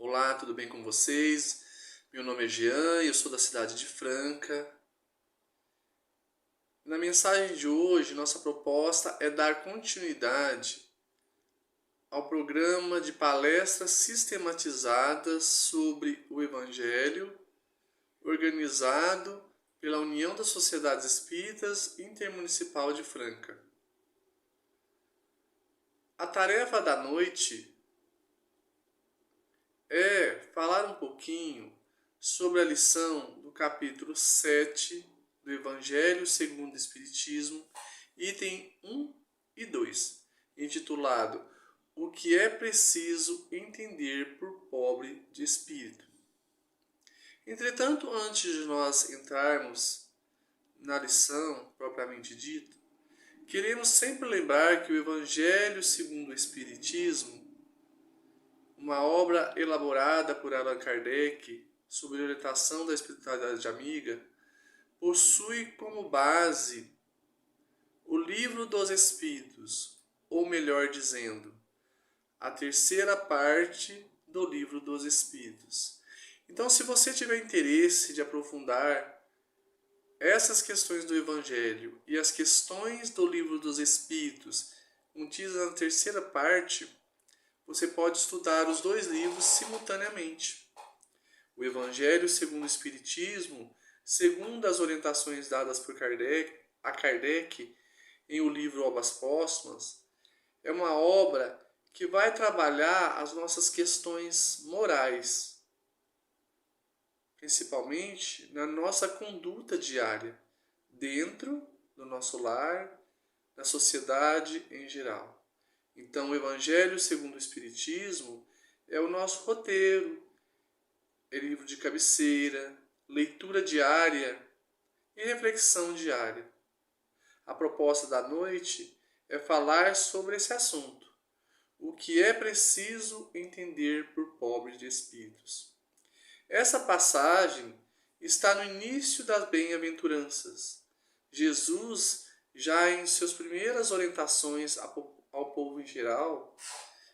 Olá, tudo bem com vocês? Meu nome é Jean e eu sou da cidade de Franca. Na mensagem de hoje, nossa proposta é dar continuidade ao programa de palestras sistematizadas sobre o Evangelho, organizado pela União das Sociedades Espíritas Intermunicipal de Franca. A tarefa da noite é falar um pouquinho sobre a lição do capítulo 7 do Evangelho segundo o Espiritismo, item 1 e 2, intitulado O que é preciso entender por pobre de espírito. Entretanto, antes de nós entrarmos na lição propriamente dita, queremos sempre lembrar que o Evangelho segundo o Espiritismo, uma obra elaborada por Allan Kardec sob a orientação da espiritualidade amiga, possui como base o Livro dos Espíritos, ou melhor dizendo, a terceira parte do Livro dos Espíritos. Então, se você tiver interesse de aprofundar essas questões do Evangelho e as questões do Livro dos Espíritos contidas na terceira parte, você pode estudar os dois livros simultaneamente. O Evangelho segundo o Espiritismo, segundo as orientações dadas por Kardec em o livro Obras Póstumas, é uma obra que vai trabalhar as nossas questões morais, principalmente na nossa conduta diária, dentro do nosso lar, na sociedade em geral. Então, o Evangelho segundo o Espiritismo é o nosso roteiro, é livro de cabeceira, leitura diária e reflexão diária. A proposta da noite é falar sobre esse assunto, o que é preciso entender por pobres de espíritos. Essa passagem está no início das bem-aventuranças. Jesus, já em suas primeiras orientações ao povo em geral,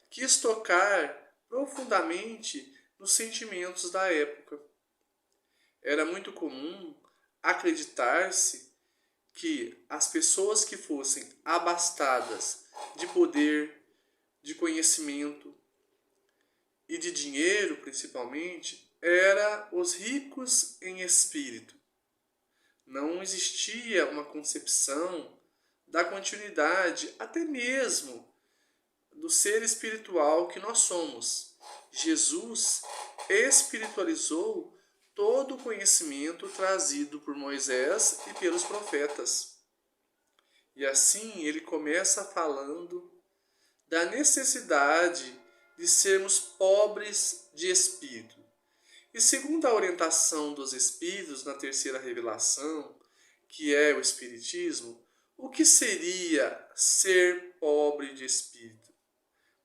quis tocar profundamente nos sentimentos da época. Era muito comum acreditar-se que as pessoas que fossem abastadas de poder, de conhecimento e de dinheiro, principalmente, eram os ricos em espírito. Não existia uma concepção da continuidade, até mesmo do ser espiritual que nós somos. Jesus espiritualizou todo o conhecimento trazido por Moisés e pelos profetas. E assim ele começa falando da necessidade de sermos pobres de espírito. E segundo a orientação dos espíritos na terceira revelação, que é o Espiritismo, o que seria ser pobre de espírito?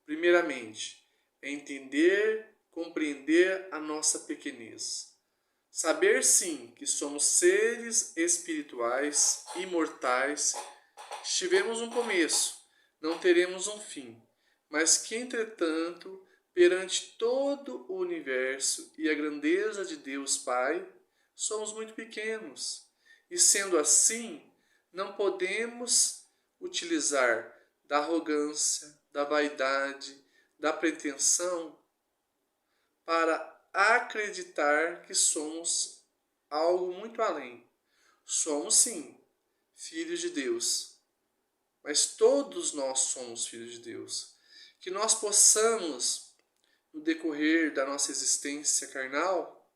Primeiramente, é entender, compreender a nossa pequenez. Saber sim que somos seres espirituais, imortais, tivemos um começo, não teremos um fim, mas que entretanto, perante todo o universo e a grandeza de Deus Pai, somos muito pequenos. E sendo assim, não podemos utilizar da arrogância, da vaidade, da pretensão para acreditar que somos algo muito além. Somos sim filhos de Deus, mas todos nós somos filhos de Deus. Que nós possamos, no decorrer da nossa existência carnal,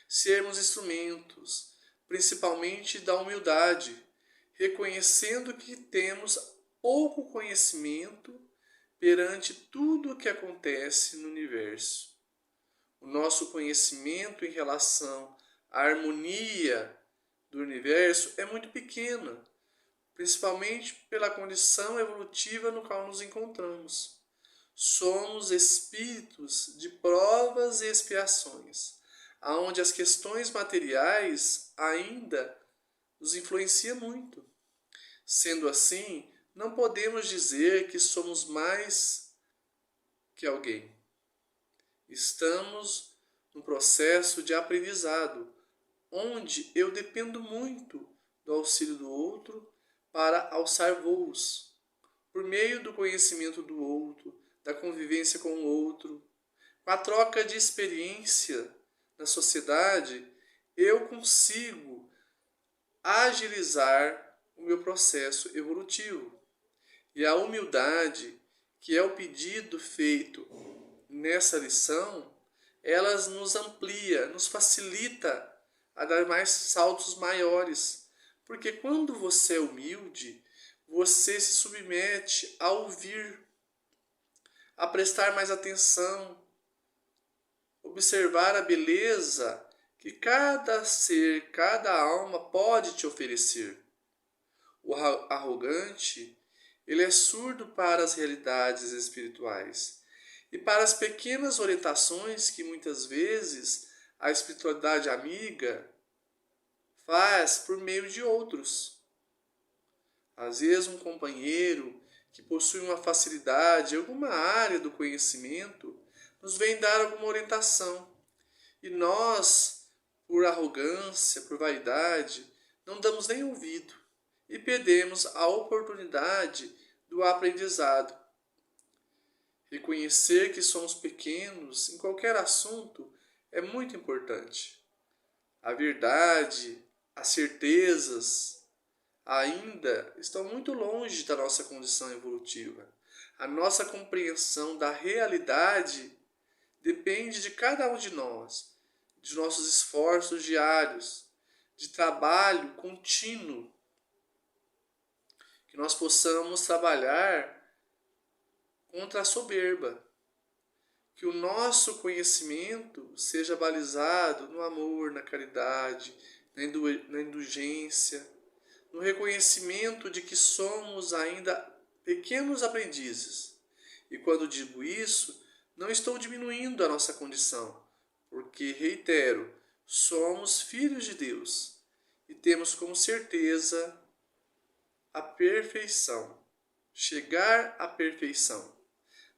sermos instrumentos, principalmente da humildade, reconhecendo que temos pouco conhecimento perante tudo o que acontece no universo. O nosso conhecimento em relação à harmonia do universo é muito pequeno, principalmente pela condição evolutiva no qual nos encontramos. Somos espíritos de provas e expiações, aonde as questões materiais ainda nos influenciam muito. Sendo assim, não podemos dizer que somos mais que alguém. Estamos num processo de aprendizado, onde eu dependo muito do auxílio do outro para alçar voos. Por meio do conhecimento do outro, da convivência com o outro, com a troca de experiência na sociedade, eu consigo agilizar o meu processo evolutivo. E a humildade, que é o pedido feito nessa lição, elas nos amplia, nos facilita a dar mais saltos maiores. Porque quando você é humilde, você se submete a ouvir, a prestar mais atenção, observar a beleza que cada ser, cada alma pode te oferecer. O arrogante, ele é surdo para as realidades espirituais e para as pequenas orientações que muitas vezes a espiritualidade amiga faz por meio de outros. Às vezes um companheiro que possui uma facilidade em alguma área do conhecimento nos vem dar alguma orientação. E nós, por arrogância, por vaidade, não damos nem ouvido e perdemos a oportunidade do aprendizado. Reconhecer que somos pequenos em qualquer assunto é muito importante. A verdade, as certezas ainda estão muito longe da nossa condição evolutiva. A nossa compreensão da realidade depende de cada um de nós, de nossos esforços diários, de trabalho contínuo, que nós possamos trabalhar contra a soberba, que o nosso conhecimento seja balizado no amor, na caridade, na indulgência, no reconhecimento de que somos ainda pequenos aprendizes. E quando digo isso, não estou diminuindo a nossa condição, porque, reitero, somos filhos de Deus e temos como certeza a perfeição, chegar à perfeição,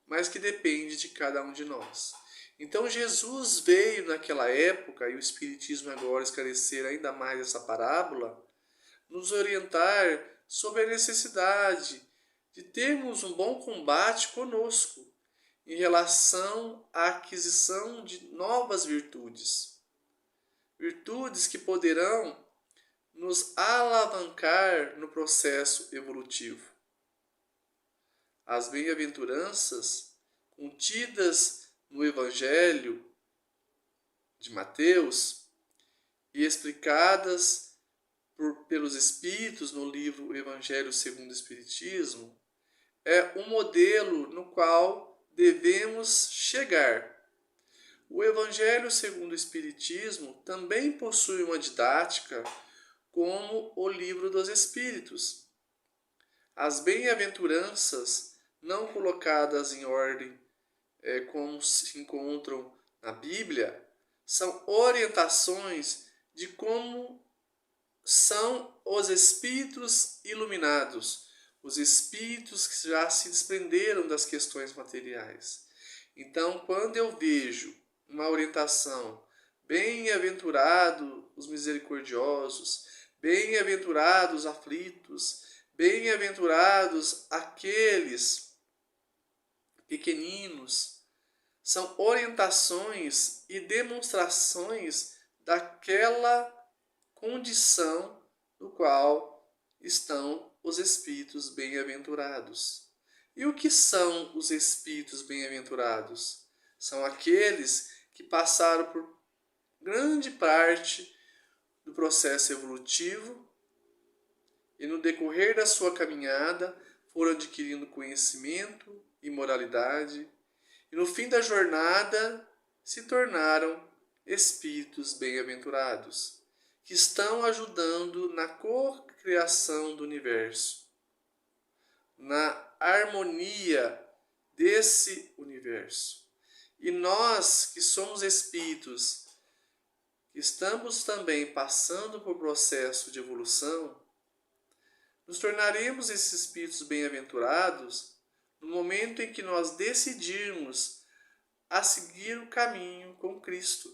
mas que depende de cada um de nós. Então Jesus veio naquela época, e o Espiritismo agora esclarecer ainda mais essa parábola, nos orientar sobre a necessidade de termos um bom combate conosco em relação à aquisição de novas virtudes. Virtudes que poderão nos alavancar no processo evolutivo. As bem-aventuranças contidas no Evangelho de Mateus e explicadas pelos Espíritos no livro Evangelho segundo o Espiritismo é um modelo no qual devemos chegar. O Evangelho segundo o Espiritismo também possui uma didática como o livro dos Espíritos. As bem-aventuranças, não colocadas em ordem como se encontram na Bíblia, são orientações de como são os espíritos iluminados, os espíritos que já se desprenderam das questões materiais. Então, quando eu vejo uma orientação, bem-aventurados os misericordiosos, bem-aventurados os aflitos, bem-aventurados aqueles pequeninos, são orientações e demonstrações daquela condição no qual estão os espíritos bem-aventurados. E o que são os espíritos bem-aventurados? São aqueles que passaram por grande parte do processo evolutivo e no decorrer da sua caminhada foram adquirindo conhecimento e moralidade e no fim da jornada se tornaram espíritos bem-aventurados, que estão ajudando na cocriação do universo, na harmonia desse universo. E nós, que somos espíritos, que estamos também passando por processo de evolução, nos tornaremos esses espíritos bem-aventurados no momento em que nós decidirmos a seguir o caminho com Cristo.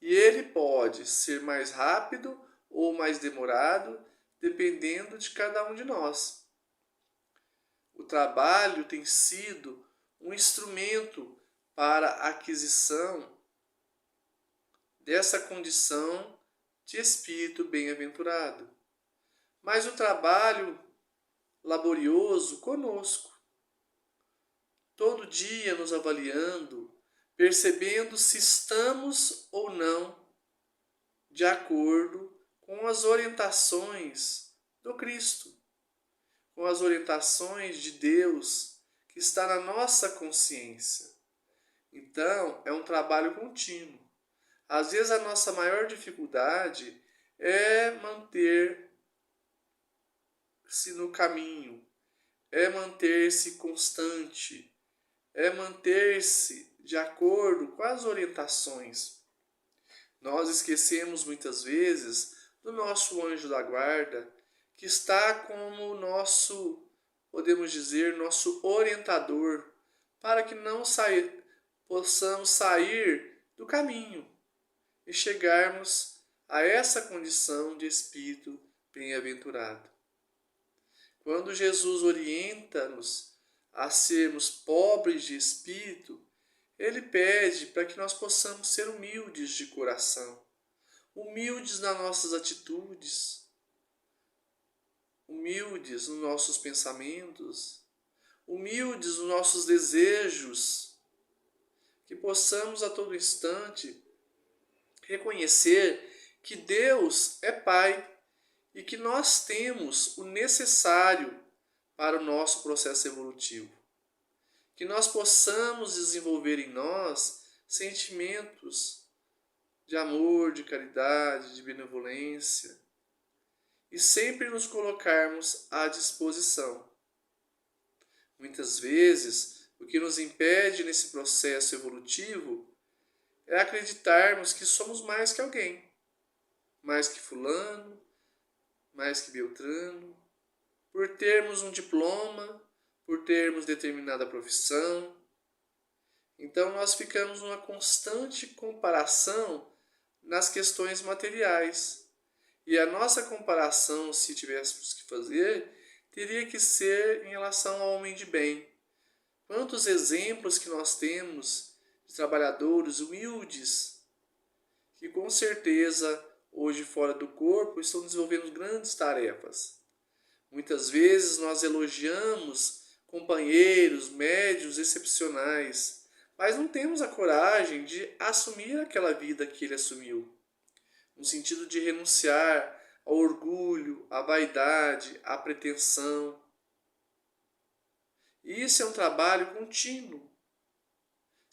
E ele pode ser mais rápido ou mais demorado, dependendo de cada um de nós. O trabalho tem sido um instrumento para a aquisição dessa condição de espírito bem-aventurado. Mas o trabalho laborioso conosco, todo dia nos avaliando, percebendo se estamos ou não de acordo com as orientações do Cristo, com as orientações de Deus que está na nossa consciência. Então, é um trabalho contínuo. Às vezes a nossa maior dificuldade é manter-se no caminho, é manter-se constante, é manter-se de acordo com as orientações. Nós esquecemos muitas vezes do nosso anjo da guarda, que está como nosso, podemos dizer, nosso orientador, para que não possamos sair do caminho e chegarmos a essa condição de espírito bem-aventurado. Quando Jesus orienta-nos a sermos pobres de espírito, ele pede para que nós possamos ser humildes de coração, humildes nas nossas atitudes, humildes nos nossos pensamentos, humildes nos nossos desejos, que possamos a todo instante reconhecer que Deus é Pai e que nós temos o necessário para o nosso processo evolutivo. Que nós possamos desenvolver em nós sentimentos de amor, de caridade, de benevolência e sempre nos colocarmos à disposição. Muitas vezes, o que nos impede nesse processo evolutivo é acreditarmos que somos mais que alguém, mais que fulano, mais que Beltrano, por termos um diploma, por termos determinada profissão. Então nós ficamos numa constante comparação nas questões materiais. E a nossa comparação, se tivéssemos que fazer, teria que ser em relação ao homem de bem. Quantos exemplos que nós temos de trabalhadores humildes, que com certeza hoje fora do corpo estão desenvolvendo grandes tarefas. Muitas vezes nós elogiamos companheiros, médios excepcionais, mas não temos a coragem de assumir aquela vida que ele assumiu, no sentido de renunciar ao orgulho, à vaidade, à pretensão. E isso é um trabalho contínuo.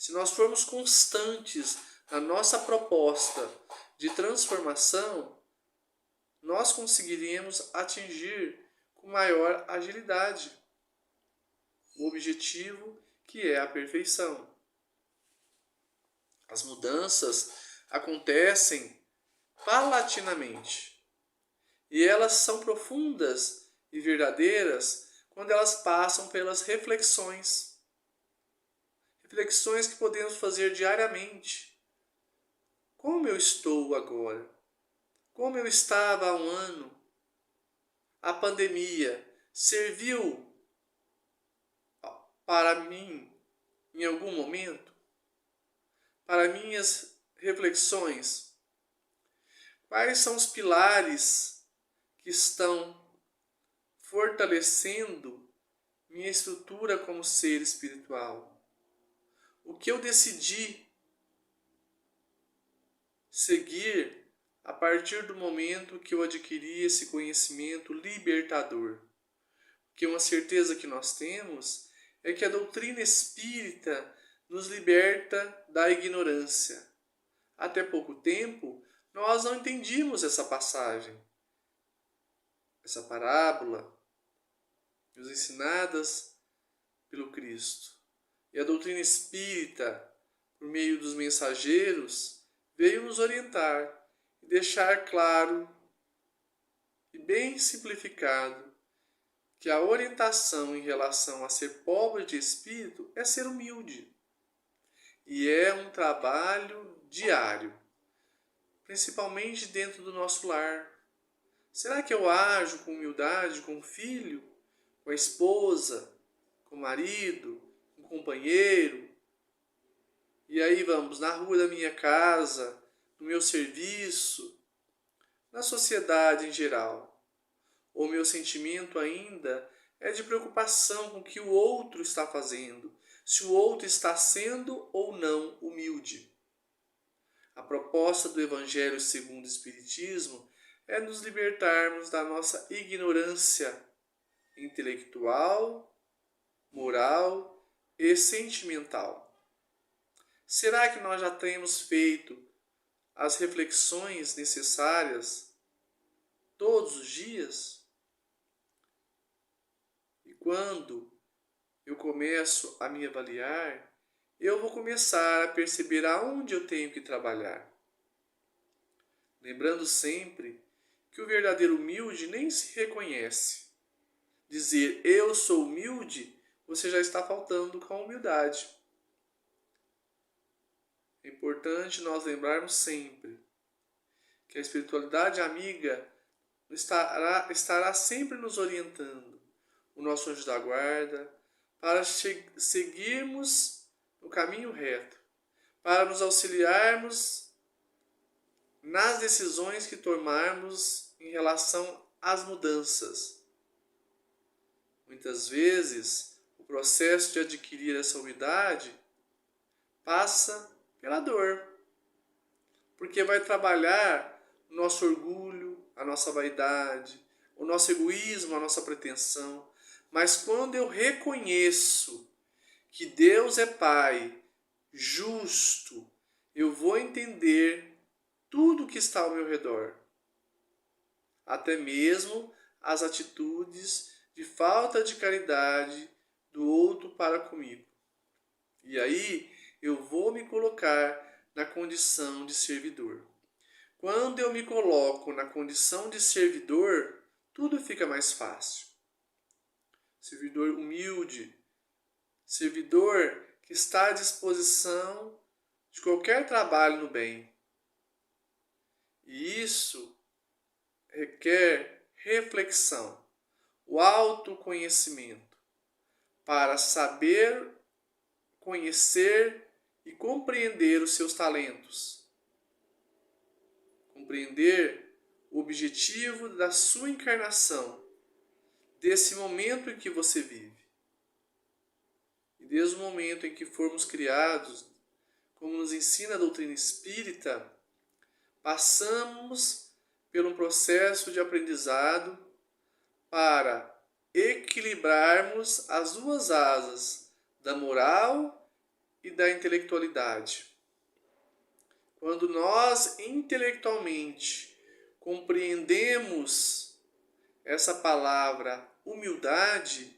Se nós formos constantes na nossa proposta de transformação, nós conseguiremos atingir com maior agilidade o objetivo que é a perfeição. As mudanças acontecem paulatinamente e elas são profundas e verdadeiras quando elas passam pelas reflexões que podemos fazer diariamente. Como eu estou agora? Como eu estava há um ano? A pandemia serviu para mim em algum momento? Para minhas reflexões? Quais são os pilares que estão fortalecendo minha estrutura como ser espiritual? O que eu decidi seguir a partir do momento que eu adquiri esse conhecimento libertador? Porque uma certeza que nós temos é que a doutrina espírita nos liberta da ignorância. Até pouco tempo, nós não entendíamos essa passagem, essa parábola, nos ensinadas pelo Cristo. E a doutrina espírita, por meio dos mensageiros, veio nos orientar e deixar claro e bem simplificado que a orientação em relação a ser pobre de espírito é ser humilde. e é um trabalho diário, principalmente dentro do nosso lar. Será que eu ajo com humildade com o filho, com a esposa, com o marido, com o companheiro? E aí vamos, na rua da minha casa, no meu serviço, na sociedade em geral. O meu sentimento ainda é de preocupação com o que o outro está fazendo, se o outro está sendo ou não humilde. A proposta do Evangelho segundo o Espiritismo é nos libertarmos da nossa ignorância intelectual, moral e sentimental. Será que nós já temos feito as reflexões necessárias todos os dias? E quando eu começo a me avaliar, eu vou começar a perceber aonde eu tenho que trabalhar. Lembrando sempre que o verdadeiro humilde nem se reconhece. Dizer eu sou humilde, você já está faltando com a humildade. É importante nós lembrarmos sempre que a espiritualidade amiga estará sempre nos orientando, o nosso anjo da guarda, para seguirmos no caminho reto, para nos auxiliarmos nas decisões que tomarmos em relação às mudanças. Muitas vezes, o processo de adquirir essa humildade passa pela dor, porque vai trabalhar o nosso orgulho, a nossa vaidade, o nosso egoísmo, a nossa pretensão. Mas quando eu reconheço que Deus é Pai, justo, eu vou entender tudo que está ao meu redor. Até mesmo as atitudes de falta de caridade do outro para comigo. E aí eu vou me colocar na condição de servidor. Quando eu me coloco na condição de servidor, tudo fica mais fácil. Servidor humilde, servidor que está à disposição de qualquer trabalho no bem. E isso requer reflexão, o autoconhecimento, para saber conhecer e compreender os seus talentos. Compreender o objetivo da sua encarnação, desse momento em que você vive. E desde o momento em que formos criados, como nos ensina a doutrina espírita, passamos por um processo de aprendizado para equilibrarmos as duas asas da moral e da intelectualidade. Quando nós intelectualmente compreendemos essa palavra humildade,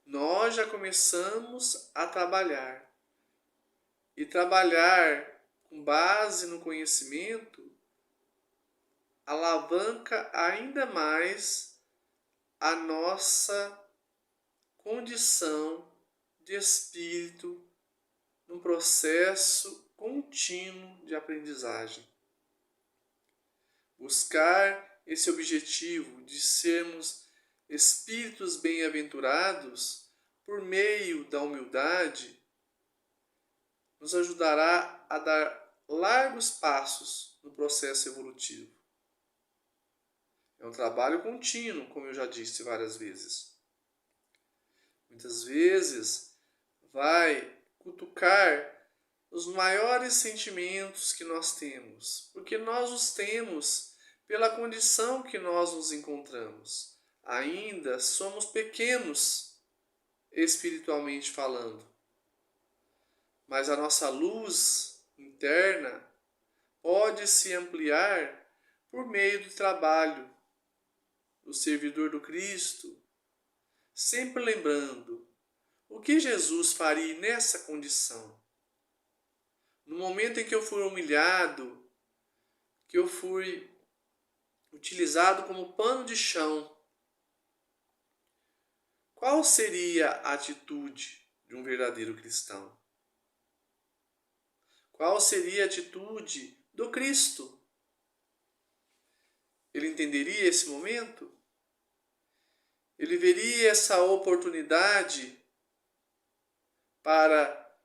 nós já começamos a trabalhar. E trabalhar com base no conhecimento alavanca ainda mais a nossa condição de espírito num processo contínuo de aprendizagem. Buscar esse objetivo de sermos espíritos bem-aventurados por meio da humildade nos ajudará a dar largos passos no processo evolutivo. É um trabalho contínuo, como eu já disse várias vezes. Muitas vezes vai cutucar os maiores sentimentos que nós temos, porque nós os temos pela condição que nós nos encontramos. Ainda somos pequenos, espiritualmente falando. Mas a nossa luz interna pode se ampliar por meio do trabalho do servidor do Cristo, sempre lembrando o que Jesus faria nessa condição. No momento em que eu fui humilhado, que eu fui utilizado como pano de chão, qual seria a atitude de um verdadeiro cristão? Qual seria a atitude do Cristo? Ele entenderia esse momento? Ele veria essa oportunidade para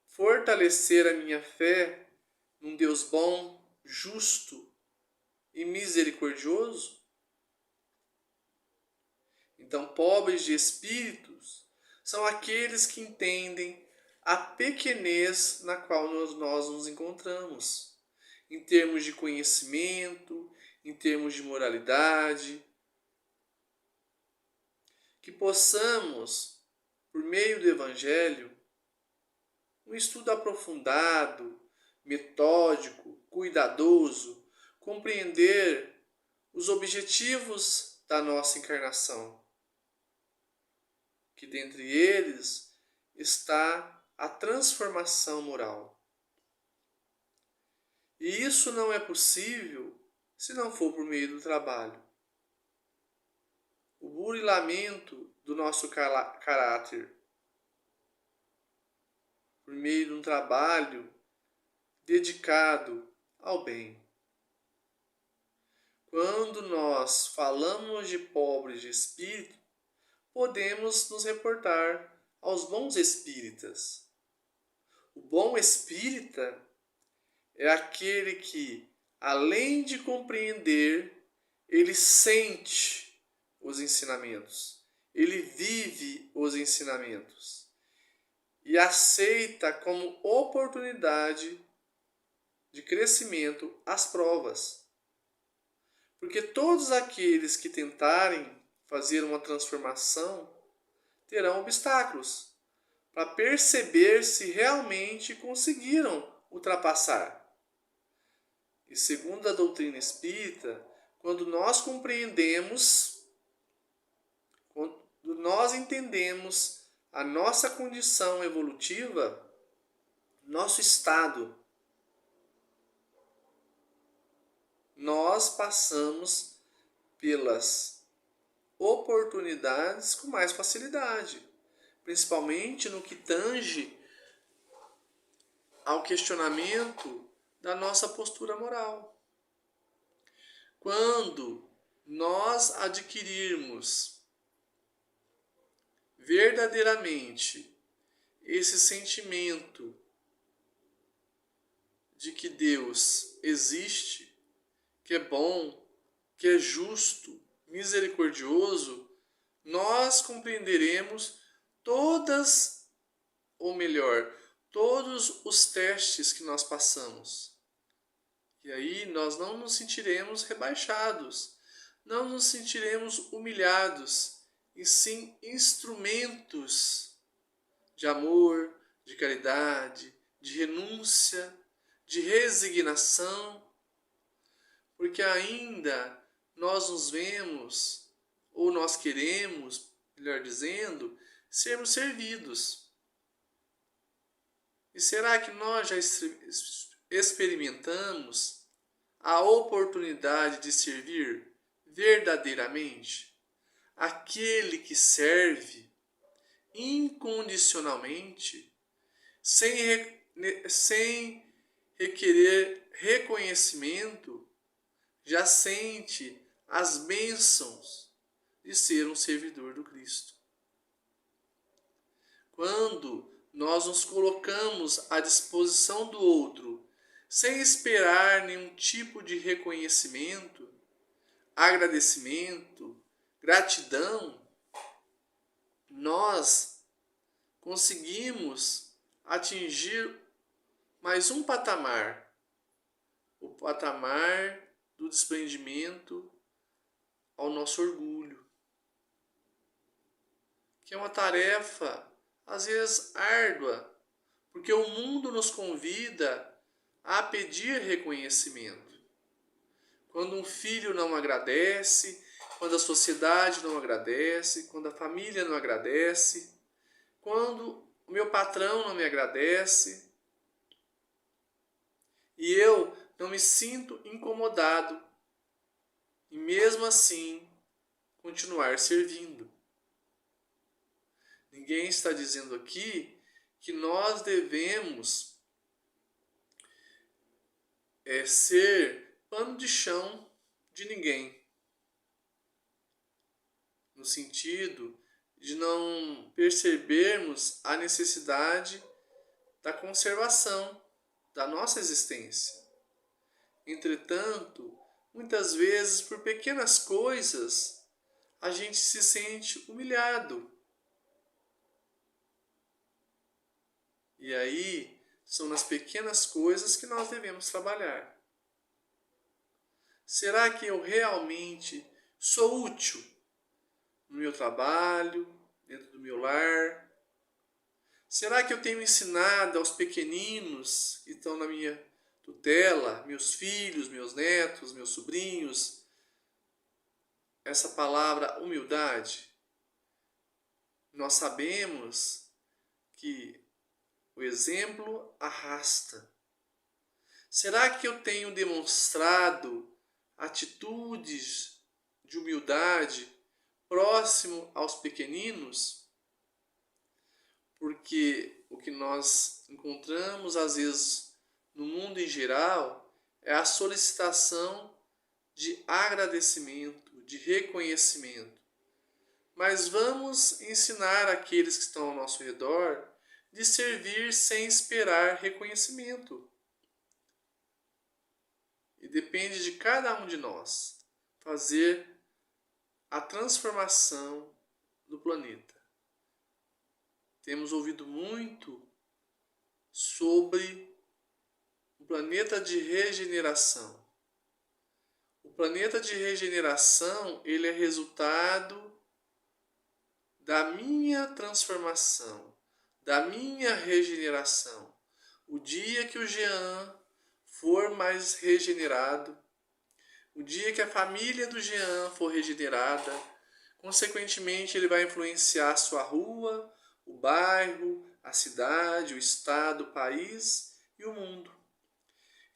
fortalecer a minha fé num Deus bom, justo e misericordioso? Então, pobres de espíritos são aqueles que entendem a pequenez na qual nós nos encontramos, em termos de conhecimento, em termos de moralidade. Que possamos, por meio do Evangelho, um estudo aprofundado, metódico, cuidadoso, compreender os objetivos da nossa encarnação, que dentre eles está a transformação moral. E isso não é possível se não for por meio do trabalho. O burilamento do nosso caráter, por meio de um trabalho dedicado ao bem. Quando nós falamos de pobres de espírito, podemos nos reportar aos bons espíritas. O bom espírita é aquele que, além de compreender, ele sente os ensinamentos, ele vive os ensinamentos e aceita como oportunidade de crescimento as provas. Porque todos aqueles que tentarem fazer uma transformação terão obstáculos para perceber se realmente conseguiram ultrapassar. E segundo a doutrina espírita, quando nós compreendemos, quando nós entendemos a nossa condição evolutiva, nosso estado, nós passamos pelas oportunidades com mais facilidade, principalmente no que tange ao questionamento da nossa postura moral. Quando nós adquirirmos verdadeiramente esse sentimento de que Deus existe, que é bom, que é justo, misericordioso, nós compreenderemos todos os testes que nós passamos. E aí nós não nos sentiremos rebaixados, não nos sentiremos humilhados, e sim instrumentos de amor, de caridade, de renúncia, de resignação, porque ainda nós nos vemos, ou nós queremos, melhor dizendo, sermos servidos. E será que nós já experimentamos a oportunidade de servir verdadeiramente? Aquele que serve incondicionalmente, sem requerer reconhecimento, já sente as bênçãos de ser um servidor do Cristo. Quando nós nos colocamos à disposição do outro, sem esperar nenhum tipo de reconhecimento, agradecimento, gratidão, nós conseguimos atingir mais um patamar, o patamar do desprendimento ao nosso orgulho, que é uma tarefa às vezes árdua, porque o mundo nos convida a pedir reconhecimento. Quando um filho não agradece, quando a sociedade não agradece, quando a família não agradece, quando o meu patrão não me agradece, e eu não me sinto incomodado, e mesmo assim continuar servindo. Ninguém está dizendo aqui que nós devemos é ser pano de chão de ninguém, no sentido de não percebermos a necessidade da conservação da nossa existência. Entretanto, muitas vezes, por pequenas coisas, a gente se sente humilhado. E aí, são nas pequenas coisas que nós devemos trabalhar. Será que eu realmente sou útil no meu trabalho, dentro do meu lar? Será que eu tenho ensinado aos pequeninos que estão na minha tutela, meus filhos, meus netos, meus sobrinhos, essa palavra humildade? Nós sabemos que o exemplo arrasta. Será que eu tenho demonstrado atitudes de humildade próximo aos pequeninos? Porque o que nós encontramos às vezes no mundo em geral é a solicitação de agradecimento, de reconhecimento. Mas vamos ensinar aqueles que estão ao nosso redor de servir sem esperar reconhecimento. E depende de cada um de nós fazer a transformação do planeta. Temos ouvido muito sobre o planeta de regeneração. O planeta de regeneração, ele é resultado da minha transformação, da minha regeneração. O dia que o Jean for mais regenerado, o dia que a família do Jean for regenerada, consequentemente ele vai influenciar a sua rua, o bairro, a cidade, o estado, o país e o mundo.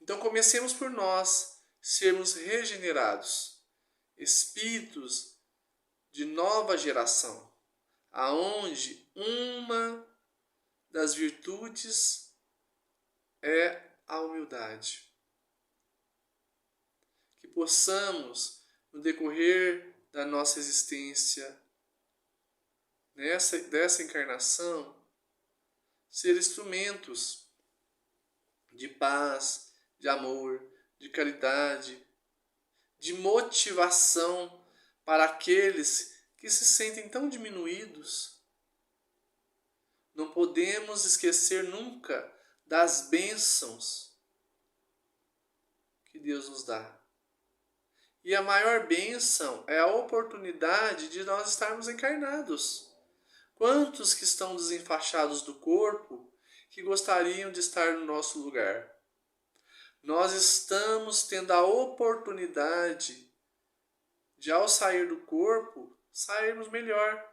Então comecemos por nós sermos regenerados, espíritos de nova geração, aonde uma das virtudes é a humildade. Que possamos, no decorrer da nossa existência, dessa encarnação, ser instrumentos de paz, de amor, de caridade, de motivação para aqueles que se sentem tão diminuídos. Não podemos esquecer nunca das bênçãos que Deus nos dá. E a maior bênção é a oportunidade de nós estarmos encarnados. Quantos que estão desenfaixados do corpo que gostariam de estar no nosso lugar? Nós estamos tendo a oportunidade de, ao sair do corpo, sairmos melhor.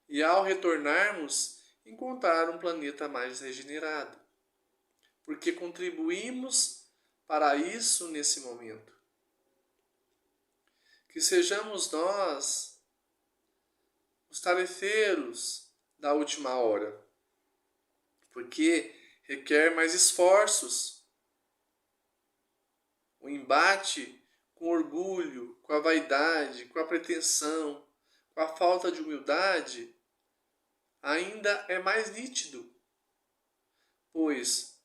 E ao retornarmos, encontrar um planeta mais regenerado. Porque contribuímos para isso nesse momento. Que sejamos nós os tarefeiros da última hora. Porque requer mais esforços. O embate com orgulho, com a vaidade, com a pretensão, com a falta de humildade, ainda é mais nítido, pois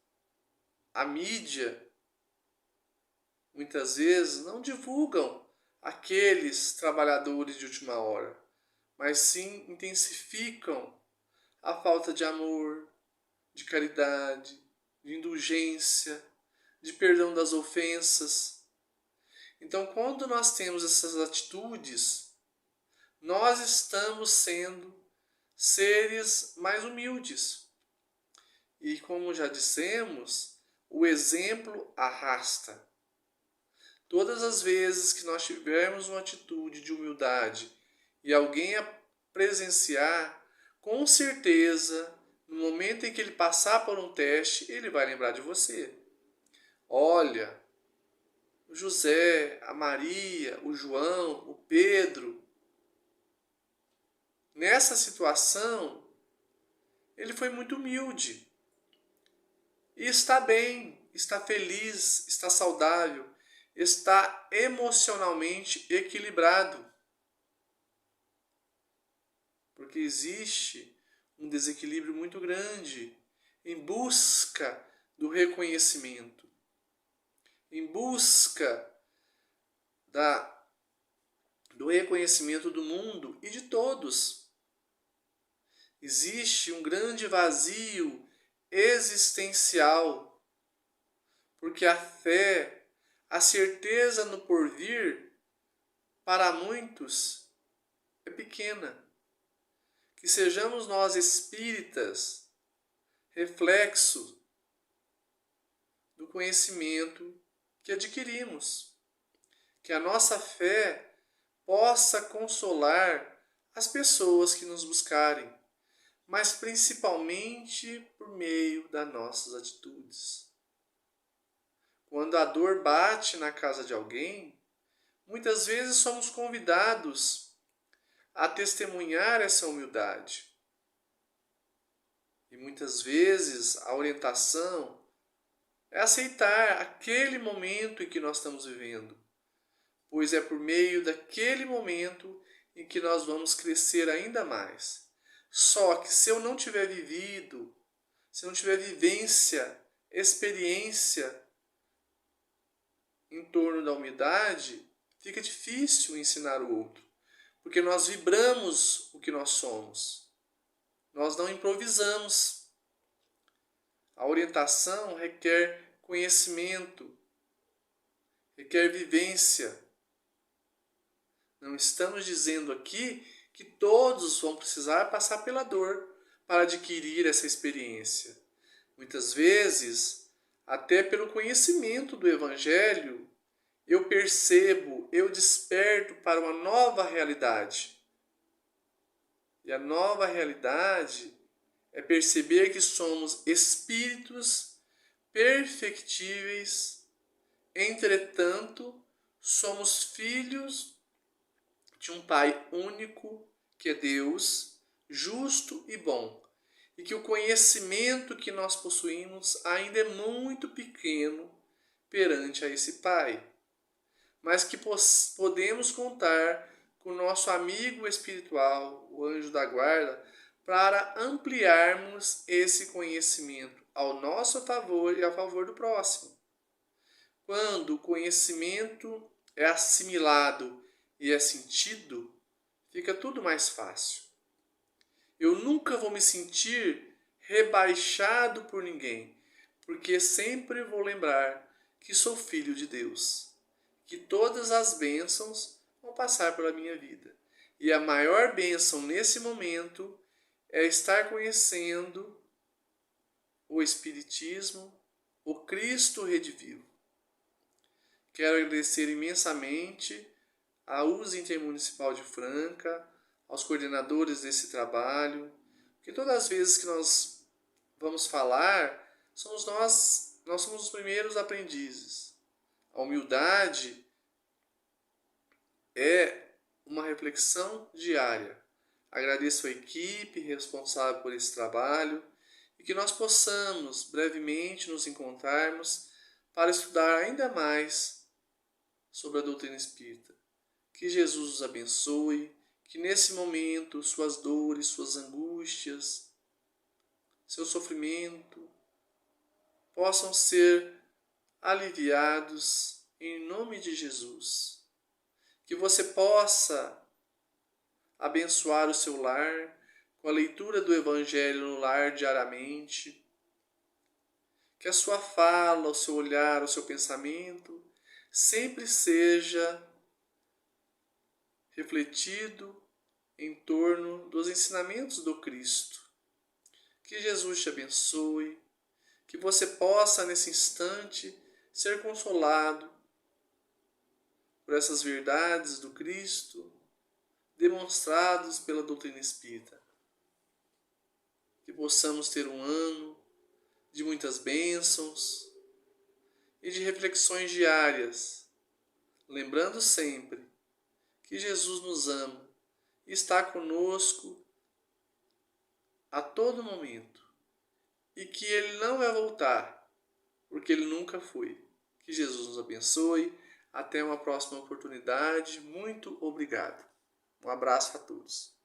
a mídia muitas vezes não divulgam aqueles trabalhadores de última hora, mas sim intensificam a falta de amor, de caridade, de indulgência, de perdão das ofensas. Então, quando nós temos essas atitudes, nós estamos sendo seres mais humildes. E como já dissemos, o exemplo arrasta. Todas as vezes que nós tivermos uma atitude de humildade e alguém a presenciar, com certeza, no momento em que ele passar por um teste, ele vai lembrar de você. Olha, o José, a Maria, o João, o Pedro, nessa situação, ele foi muito humilde. E está bem, está feliz, está saudável, está emocionalmente equilibrado. Porque existe um desequilíbrio muito grande em busca do reconhecimento, em busca do reconhecimento do mundo e de todos. Existe um grande vazio existencial, porque a fé, a certeza no porvir, para muitos, é pequena. Que sejamos nós espíritas, reflexo do conhecimento que adquirimos. Que a nossa fé possa consolar as pessoas que nos buscarem, mas principalmente por meio das nossas atitudes. Quando a dor bate na casa de alguém, muitas vezes somos convidados a testemunhar essa humildade. E muitas vezes a orientação é aceitar aquele momento em que nós estamos vivendo, pois é por meio daquele momento em que nós vamos crescer ainda mais. Só que se eu não tiver vivido, se eu não tiver vivência, experiência em torno da humildade, fica difícil ensinar o outro, porque nós vibramos o que nós somos. Nós não improvisamos. A orientação requer conhecimento, requer vivência. Não estamos dizendo aqui que todos vão precisar passar pela dor para adquirir essa experiência. Muitas vezes, até pelo conhecimento do Evangelho, eu percebo, eu desperto para uma nova realidade. E a nova realidade é perceber que somos espíritos perfectíveis, entretanto, somos filhos de um Pai único, que é Deus, justo e bom, e que o conhecimento que nós possuímos ainda é muito pequeno perante a esse Pai, mas que podemos contar com o nosso amigo espiritual, o anjo da guarda, para ampliarmos esse conhecimento ao nosso favor e a favor do próximo. Quando o conhecimento é assimilado e é sentido, fica tudo mais fácil. Eu nunca vou me sentir rebaixado por ninguém, porque sempre vou lembrar que sou filho de Deus, que todas as bênçãos vão passar pela minha vida. E a maior bênção nesse momento é estar conhecendo o Espiritismo, o Cristo Redivivo. Quero agradecer imensamente à USE Intermunicipal de Franca, aos coordenadores desse trabalho, que todas as vezes que nós vamos falar, nós somos os primeiros aprendizes. A humildade é uma reflexão diária. Agradeço a equipe responsável por esse trabalho e que nós possamos brevemente nos encontrarmos para estudar ainda mais sobre a doutrina espírita. Que Jesus os abençoe, que nesse momento suas dores, suas angústias, seu sofrimento possam ser aliviados em nome de Jesus. Que você possa abençoar o seu lar com a leitura do Evangelho no lar diariamente. Que a sua fala, o seu olhar, o seu pensamento sempre seja refletido em torno dos ensinamentos do Cristo. Que Jesus te abençoe, que você possa nesse instante ser consolado por essas verdades do Cristo demonstrados pela doutrina espírita. Que possamos ter um ano de muitas bênçãos e de reflexões diárias, lembrando sempre que Jesus nos ama e está conosco a todo momento e que Ele não vai voltar, porque porque ele nunca foi. Que Jesus nos abençoe. Até uma próxima oportunidade. Muito obrigado. Um abraço a todos.